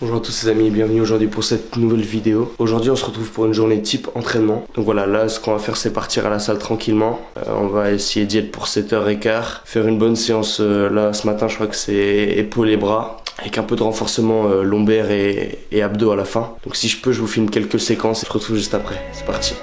Bonjour à tous les amis et bienvenue aujourd'hui pour cette nouvelle vidéo. Aujourd'hui on se retrouve pour une journée type entraînement. Donc voilà, là ce qu'on va faire c'est partir à la salle tranquillement. On va essayer d'y être pour 7h15. Faire une bonne séance là ce matin, je crois que c'est épaules et bras. Avec un peu de renforcement lombaire et abdos à la fin. Donc si je peux je vous filme quelques séquences et je vous retrouve juste après. C'est parti.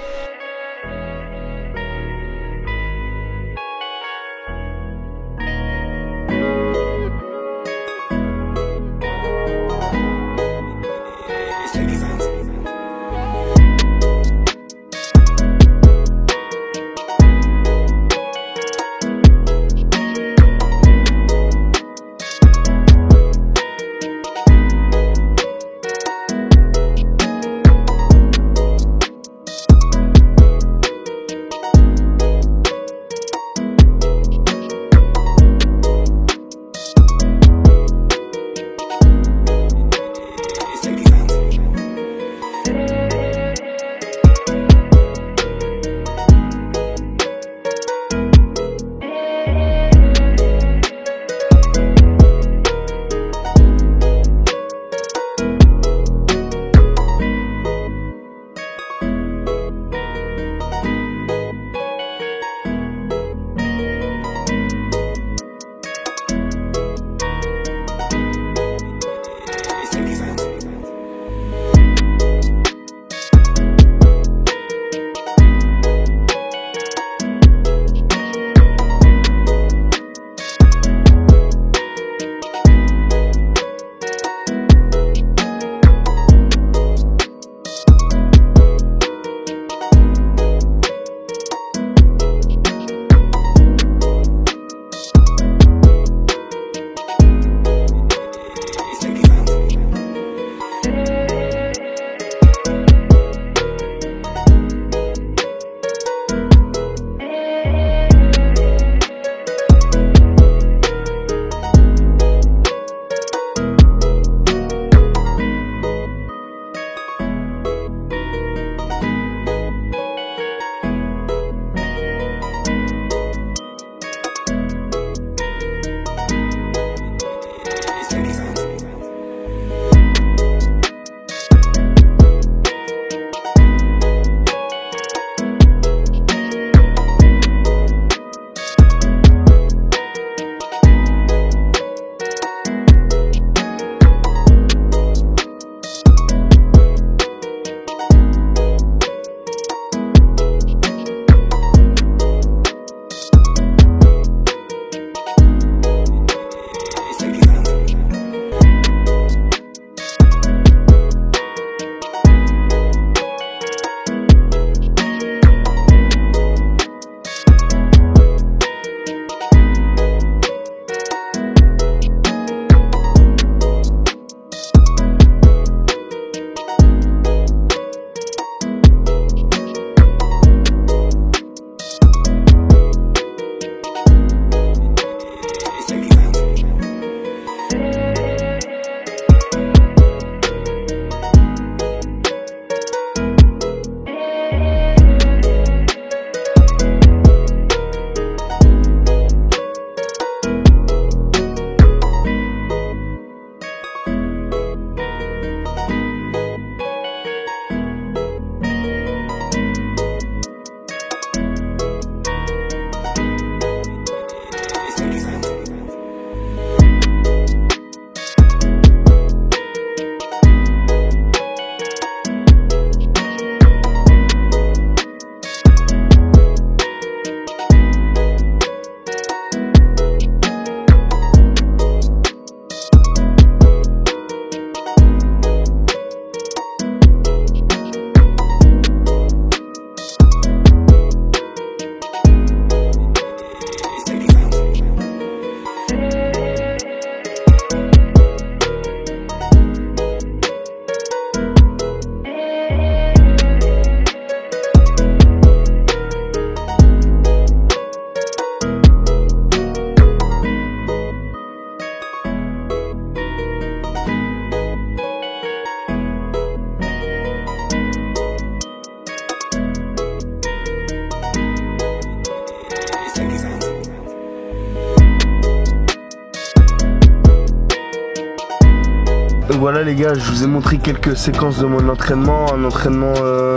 les gars, je vous ai montré quelques séquences de mon entraînement. Un entraînement,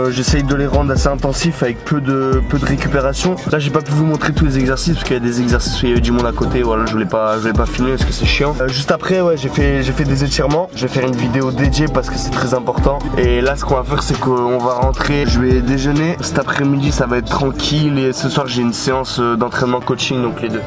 j'essaye de les rendre assez intensifs avec peu de récupération. Là j'ai pas pu vous montrer tous les exercices parce qu'il y a des exercices où il y avait du monde à côté. Voilà, je voulais pas filmer parce que c'est chiant. Juste après, ouais, j'ai fait des étirements. Je vais faire une vidéo dédiée parce que c'est très important. Et là ce qu'on va faire, c'est qu'on va rentrer. Je vais déjeuner. Cet après-midi ça va être tranquille et ce soir j'ai une séance d'entraînement coaching, donc les deux.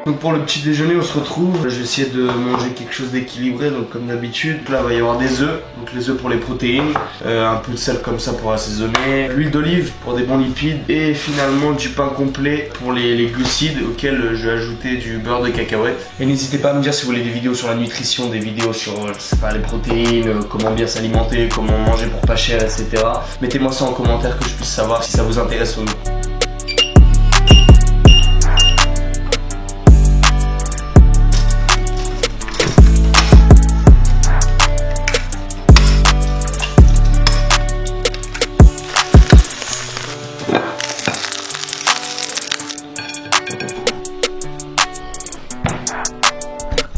Donc pour le petit déjeuner on se retrouve, je vais essayer de manger quelque chose d'équilibré, donc comme d'habitude. Là il va y avoir des œufs, donc les œufs pour les protéines, un peu de sel comme ça pour assaisonner, l'huile d'olive pour des bons lipides et finalement du pain complet pour les glucides auxquels je vais ajouter du beurre de cacahuète. Et n'hésitez pas à me dire si vous voulez des vidéos sur la nutrition, des vidéos sur je sais pas les protéines, comment bien s'alimenter, comment manger pour pas cher, etc. Mettez-moi ça en commentaire que je puisse savoir si ça vous intéresse ou non.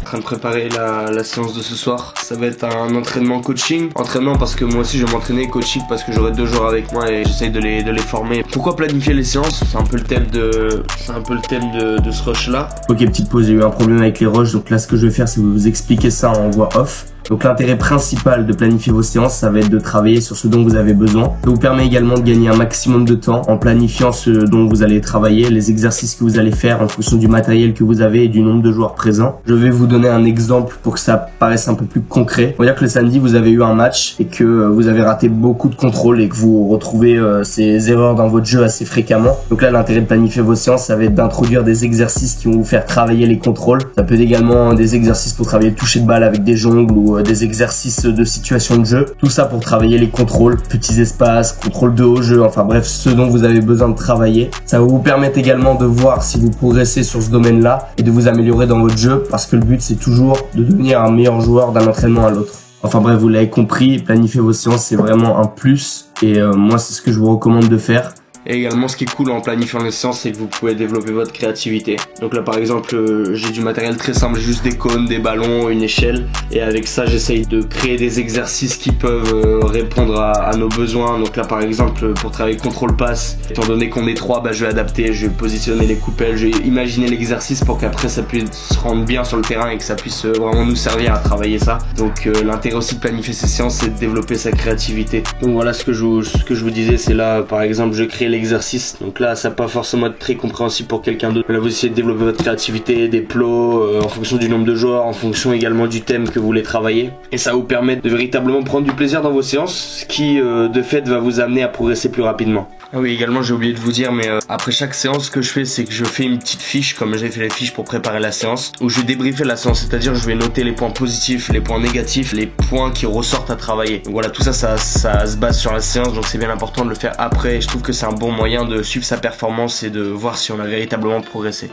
En train de préparer la séance de ce soir. Ça va être un entraînement coaching. Entraînement parce que moi aussi je vais m'entraîner, coaching parce que j'aurai 2 joueurs avec moi et j'essaye de les former. Pourquoi planifier les séances? C'est un peu le thème de ce rush là. Ok, petite pause, j'ai eu un problème avec les rushs, donc là ce que je vais faire c'est vous expliquer ça en voix off. Donc l'intérêt principal de planifier vos séances, ça va être de travailler sur ce dont vous avez besoin. Ça vous permet également de gagner un maximum de temps en planifiant ce dont vous allez travailler, les exercices que vous allez faire en fonction du matériel que vous avez et du nombre de joueurs présents. Je vais vous donner un exemple pour que ça paraisse un peu plus concret. On va dire que le samedi, vous avez eu un match et que vous avez raté beaucoup de contrôles et que vous retrouvez ces erreurs dans votre jeu assez fréquemment. Donc là, l'intérêt de planifier vos séances, ça va être d'introduire des exercices qui vont vous faire travailler les contrôles. Ça peut être également des exercices pour travailler le toucher de balle avec des jongles ou des exercices de situation de jeu, tout ça pour travailler les contrôles, petits espaces, contrôle de haut jeu, enfin bref, ce dont vous avez besoin de travailler. Ça va vous permettre également de voir si vous progressez sur ce domaine-là et de vous améliorer dans votre jeu, parce que le but c'est toujours de devenir un meilleur joueur d'un entraînement à l'autre. Enfin bref, vous l'avez compris, planifier vos séances c'est vraiment un plus et moi c'est ce que je vous recommande de faire. Et également ce qui est cool en planifiant les séances, c'est que vous pouvez développer votre créativité. Donc là par exemple j'ai du matériel très simple, juste des cônes, des ballons, une échelle. Et avec ça j'essaye de créer des exercices qui peuvent répondre à nos besoins. Donc là par exemple pour travailler contrôle passe, étant donné qu'on est 3, je vais adapter, je vais positionner les coupelles, je vais imaginer l'exercice pour qu'après ça puisse se rendre bien sur le terrain et que ça puisse vraiment nous servir à travailler ça. Donc l'intérêt aussi de planifier ces séances, c'est de développer sa créativité. Donc voilà ce que je vous disais, c'est là par exemple je crée l'exercice, donc là ça va pas forcément être très compréhensible pour quelqu'un d'autre. Là vous essayez de développer votre créativité, des plots en fonction du nombre de joueurs, en fonction également du thème que vous voulez travailler, et ça va vous permettre de véritablement prendre du plaisir dans vos séances, ce qui de fait va vous amener à progresser plus rapidement. Ah oui, également j'ai oublié de vous dire, mais après chaque séance, ce que je fais, c'est que je fais une petite fiche, comme j'ai fait les fiches pour préparer la séance, où je vais débriefer la séance, c'est-à-dire je vais noter les points positifs, les points négatifs, les points qui ressortent à travailler. Donc voilà, tout ça se base sur la séance, donc c'est bien important de le faire après. Je trouve que c'est un bon moyen de suivre sa performance et de voir si on a véritablement progressé.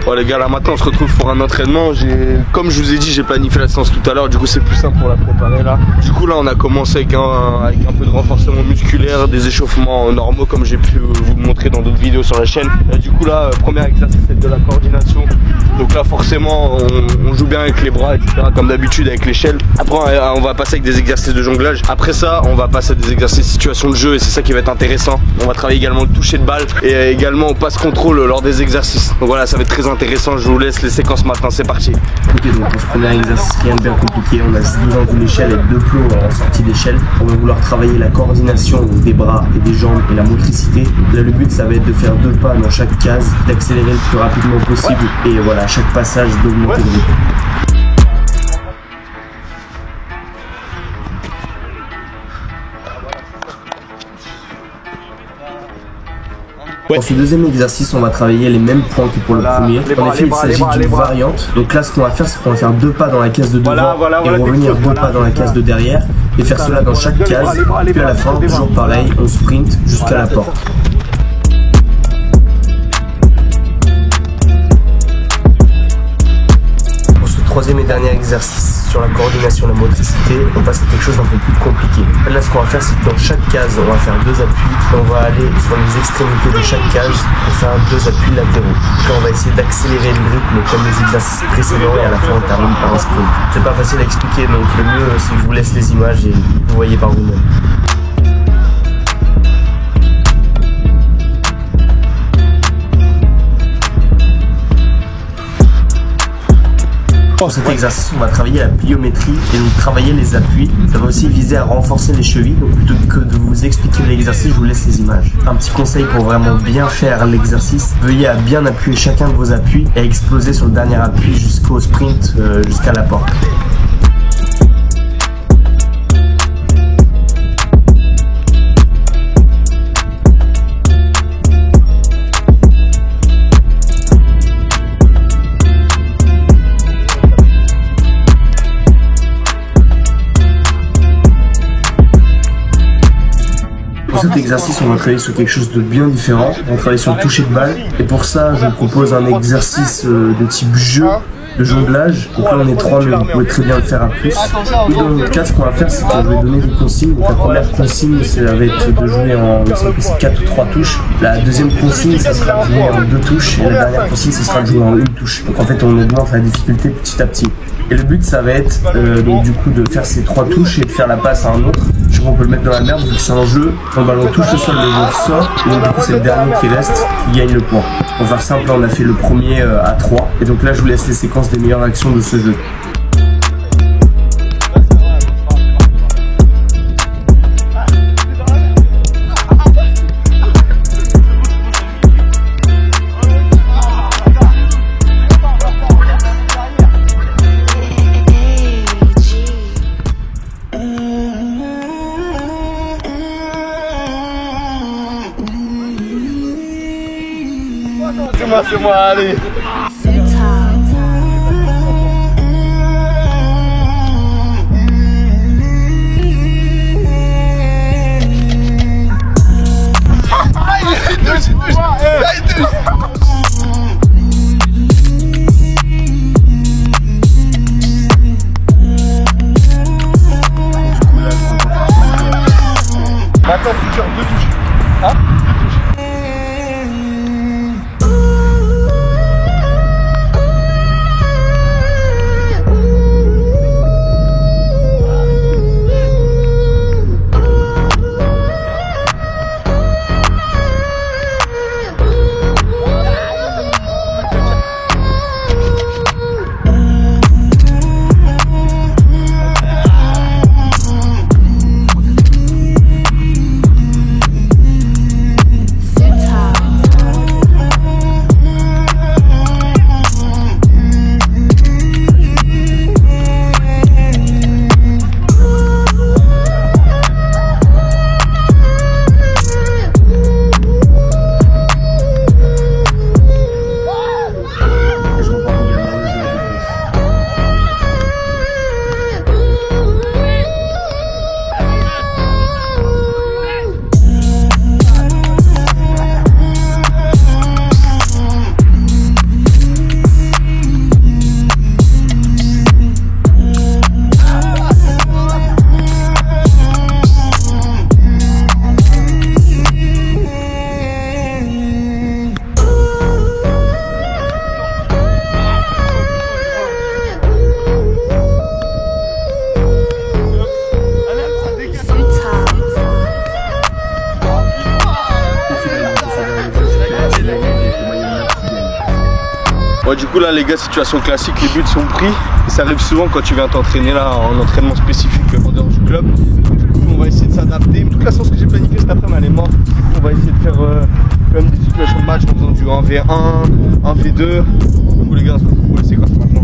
Bon les gars, là maintenant on se retrouve pour un entraînement. Comme je vous ai dit, j'ai planifié la séance tout à l'heure, du coup c'est plus simple pour la préparer là. Du coup là on a commencé avec un peu de renforcement musculaire, des échauffements normaux comme j'ai pu vous le montrer dans d'autres vidéos sur la chaîne. Et du coup là, premier exercice c'est de la coordination. Donc là forcément on joue bien avec les bras, etc. comme d'habitude avec l'échelle. Après on va passer avec des exercices de jonglage. Après ça on va passer à des exercices de situation de jeu et c'est ça qui va être intéressant. On va travailler également le toucher de balle et également au passe contrôle lors des exercices. Donc voilà, ça va être très intéressant, je vous laisse les séquences maintenant, c'est parti. Ok, donc pour ce premier exercice rien de bien compliqué, on a juste besoin d'une échelle et 2 plots en sortie d'échelle. On va vouloir travailler la coordination des bras et des jambes et la motricité. Là le but ça va être de faire 2 pas dans chaque case, d'accélérer le plus rapidement possible et voilà, à chaque passage d'augmenter le rythme. Pour ce deuxième exercice, on va travailler les mêmes points que pour le premier. En effet, il s'agit d'une variante. Donc là, ce qu'on va faire, c'est qu'on va faire 2 pas dans la case de devant et revenir 2 pas dans la case de derrière et faire cela dans chaque case. Puis à la fin, toujours pareil, on sprint jusqu'à la porte. Pour ce troisième et dernier exercice sur la coordination, la motricité, on passe à quelque chose d'un peu plus compliqué. Là, ce qu'on va faire, c'est que dans chaque case, on va faire 2 appuis et on va aller sur les extrémités de chaque case pour faire 2 appuis latéraux. Là, on va essayer d'accélérer le rythme comme les exercices précédents et à la fin, on termine par un sprint. C'est pas facile à expliquer, donc le mieux, c'est que je vous laisse les images et vous voyez par vous-même. Pour cet exercice, on va travailler la pliométrie et donc travailler les appuis. Ça va aussi viser à renforcer les chevilles. Donc plutôt que de vous expliquer l'exercice, je vous laisse les images. Un petit conseil pour vraiment bien faire l'exercice, veuillez à bien appuyer chacun de vos appuis et exploser sur le dernier appui jusqu'au sprint, jusqu'à la porte. Pour cet exercice, on va travailler sur quelque chose de bien différent. On va travailler sur le toucher de balle. Et pour ça, je vous propose un exercice de type jeu, de jonglage. Donc là, on est 3, mais vous pouvez très bien le faire à plus. Et dans notre cas, ce qu'on va faire, c'est que je vais donner des consignes. Donc la première consigne, ça va être de jouer en 4 ou 3 touches. La deuxième consigne, ça sera de jouer en 2 touches. Et la dernière consigne, ça sera de jouer en 1 touche. Donc en fait, on augmente la difficulté petit à petit. Et le but, ça va être donc du coup de faire ces 3 touches et de faire la passe à un autre. Je crois qu'on peut le mettre dans la merde vu que c'est un jeu. Quand le ballon touche le sol, le joueur sort. Et donc du coup, c'est le dernier qui reste qui gagne le point. Pour faire simple, là, on a fait le premier à 3. Et donc là, je vous laisse les séquences des meilleures actions de ce jeu. C'est moi, allez. Maintenant, faut faire 2 touches. Hein? 2 touches. Ouais, du coup là les gars, situation classique, les buts sont pris. Et ça arrive souvent quand tu viens t'entraîner là en entraînement spécifique en dehors du club. Du coup on va essayer de s'adapter. Toute la séance que j'ai planifiée cet après-midi elle est morte. On va essayer de faire quand même des situations de match en faisant du 1v1, 1v2. Du coup les gars, on se retrouve pour les séquences maintenant.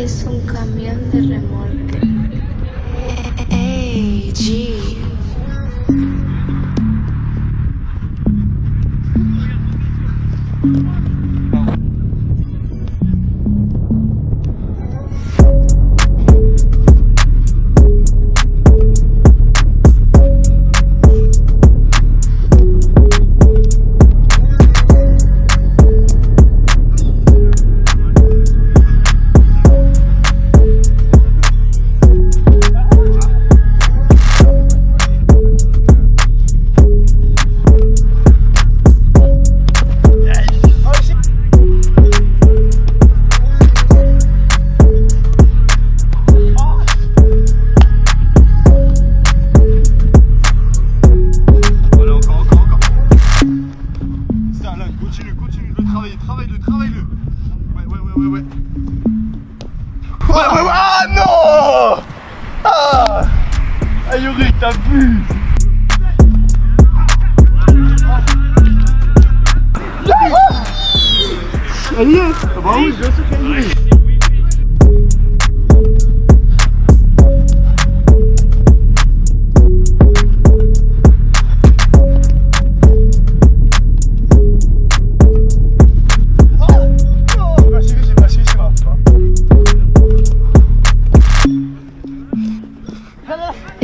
es un camión de remolque. Hey, G. Ouais. Ah non. Ah Yuri, t'as vu. Elle y est. Ah bah oui, bien sûr qu'elle y est.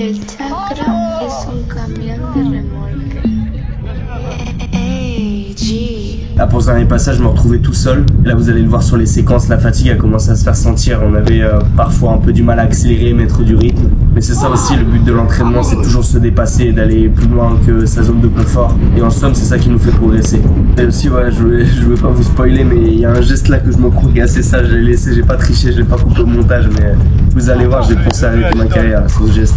El chakra es un camión de remolque. Hey, G. Là pour ce dernier passage je me retrouvais tout seul. Là vous allez le voir sur les séquences, la fatigue a commencé à se faire sentir. On avait parfois un peu du mal à accélérer, mettre du rythme. Mais c'est ça aussi le but de l'entraînement, c'est toujours se dépasser, d'aller plus loin que sa zone de confort. Et en somme c'est ça qui nous fait progresser. Et aussi ouais, je veux pas vous spoiler mais il y a un geste là que je me crois qui est assez sage. Je l'ai laissé, j'ai pas triché, je l'ai pas coupé au montage mais vous allez voir, j'ai pensé à arrêter ma carrière à ce geste.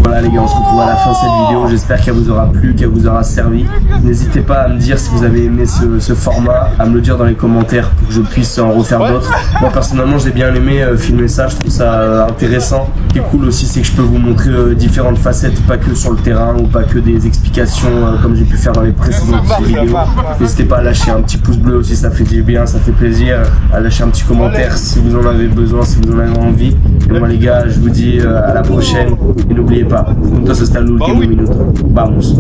Voilà les gars, on se retrouve à la fin de cette vidéo, j'espère qu'elle vous aura plu, qu'elle vous aura servi. N'hésitez pas à me dire si vous avez aimé ce format, à me le dire dans les commentaires pour que je puisse en refaire d'autres. Moi personnellement j'ai bien aimé filmer ça, je trouve ça intéressant. Ce qui est cool aussi c'est que je peux vous montrer différentes facettes, pas que sur le terrain ou pas que des explications comme j'ai pu faire dans les précédentes vidéos. N'hésitez pas à lâcher un petit pouce bleu aussi, ça fait du bien, ça fait plaisir. À lâcher un petit commentaire si vous en avez besoin, si vous en avez envie. Et moi les gars, je vous dis à la prochaine et n'oubliez pas, juntos hasta el último minuto. Vamos.